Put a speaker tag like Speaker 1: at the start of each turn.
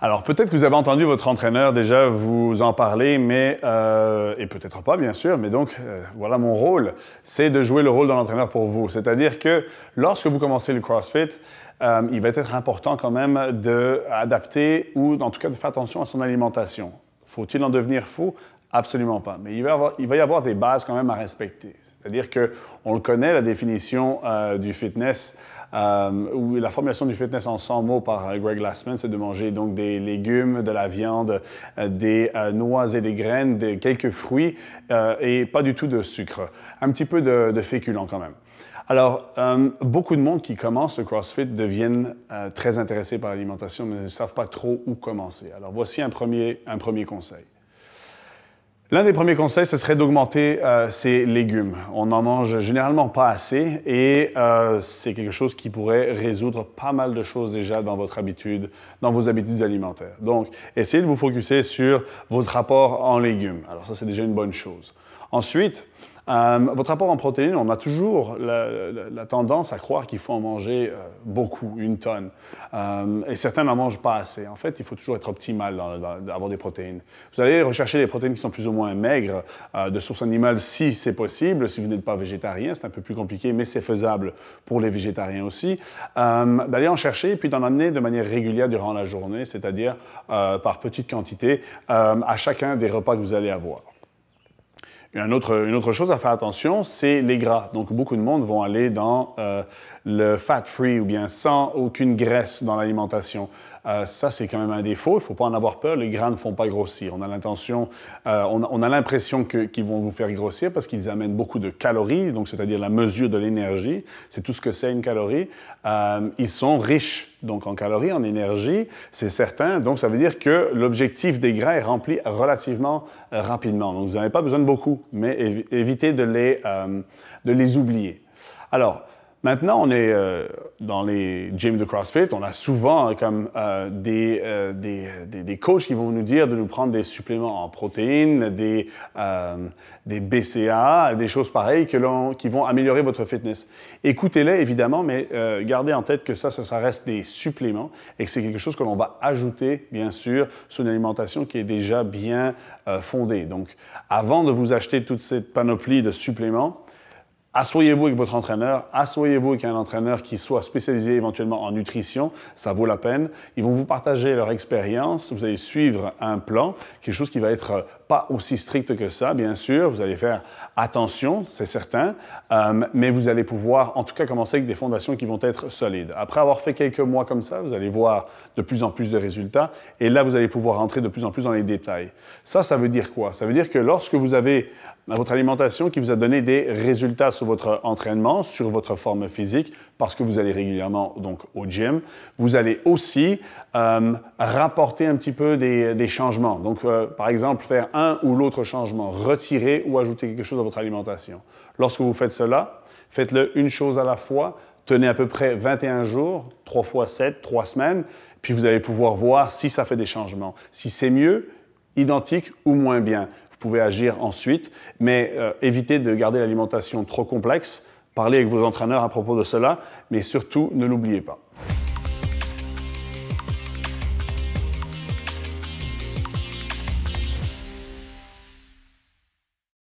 Speaker 1: Alors, peut-être que vous avez entendu votre entraîneur déjà vous en parler, mais, et peut-être pas, bien sûr, mais donc, voilà mon rôle, c'est de jouer le rôle de l'entraîneur pour vous. C'est-à-dire que lorsque vous commencez le CrossFit, il va être important quand même d'adapter ou en tout cas de faire attention à son alimentation. Faut-il en devenir fou? Absolument pas. Mais il va y avoir des bases quand même à respecter. C'est-à-dire qu'on le connaît, la définition du fitness, ou la formulation du fitness en 100 mots par Greg Glassman, c'est de manger donc des légumes, de la viande, des noix et des graines, quelques fruits et pas du tout de sucre. Un petit peu de féculents quand même. Alors, beaucoup de monde qui commence le CrossFit deviennent très intéressés par l'alimentation, mais ne savent pas trop où commencer. Alors, voici un premier conseil. L'un des premiers conseils, ce serait d'augmenter ses légumes. On n'en mange généralement pas assez et c'est quelque chose qui pourrait résoudre pas mal de choses déjà dans vos habitudes alimentaires. Donc, essayez de vous focusser sur votre rapport en légumes. Alors ça, c'est déjà une bonne chose. Ensuite, votre rapport en protéines, on a toujours la tendance à croire qu'il faut en manger beaucoup, une tonne. Et certains n'en mangent pas assez. En fait, il faut toujours être optimal d'avoir des protéines. Vous allez rechercher des protéines qui sont plus ou moins maigres, de source animale si c'est possible. Si vous n'êtes pas végétarien, c'est un peu plus compliqué, mais c'est faisable pour les végétariens aussi. D'aller en chercher et puis d'en amener de manière régulière durant la journée, c'est-à-dire par petites quantités à chacun des repas que vous allez avoir. Une autre chose à faire attention, c'est les gras. Donc, beaucoup de monde vont aller dans le fat-free ou bien sans aucune graisse dans l'alimentation. Ça, c'est quand même un défaut. Il ne faut pas en avoir peur. Les gras ne font pas grossir. On a l'impression qu'ils vont vous faire grossir parce qu'ils amènent beaucoup de calories, donc c'est-à-dire la mesure de l'énergie. C'est tout ce que c'est une calorie. Ils sont riches donc en calories, en énergie, c'est certain. Donc, ça veut dire que l'objectif des gras est rempli relativement rapidement. Donc, vous n'avez pas besoin de beaucoup, mais évitez de les oublier. Alors, maintenant, on est dans les gyms de CrossFit. On a souvent comme des coachs qui vont nous dire de nous prendre des suppléments en protéines, des BCA, des choses pareilles qui vont améliorer votre fitness. Écoutez-les, évidemment, mais gardez en tête que ça reste des suppléments et que c'est quelque chose que l'on va ajouter, bien sûr, sur une alimentation qui est déjà bien fondée. Donc, avant de vous acheter toute cette panoplie de suppléments, asseyez-vous avec votre entraîneur, asseyez-vous avec un entraîneur qui soit spécialisé éventuellement en nutrition, ça vaut la peine. Ils vont vous partager leur expérience, vous allez suivre un plan, quelque chose qui va être pas aussi strict que ça, bien sûr. Vous allez faire attention, c'est certain, mais vous allez pouvoir en tout cas commencer avec des fondations qui vont être solides. Après avoir fait quelques mois comme ça, vous allez voir de plus en plus de résultats et là, vous allez pouvoir entrer de plus en plus dans les détails. Ça veut dire quoi? Ça veut dire que lorsque vous avez votre alimentation qui vous a donné des résultats sur votre entraînement, sur votre forme physique, parce que vous allez régulièrement donc au gym, vous allez aussi rapporter un petit peu des changements. Donc, par exemple, faire un ou l'autre changement, retirer ou ajouter quelque chose à votre alimentation. Lorsque vous faites cela, faites-le une chose à la fois, tenez à peu près 21 jours, 3 fois 7, 3 semaines, puis vous allez pouvoir voir si ça fait des changements. Si c'est mieux, identique ou moins bien. Vous pouvez agir ensuite, mais évitez de garder l'alimentation trop complexe. Parlez avec vos entraîneurs à propos de cela, mais surtout, ne l'oubliez pas.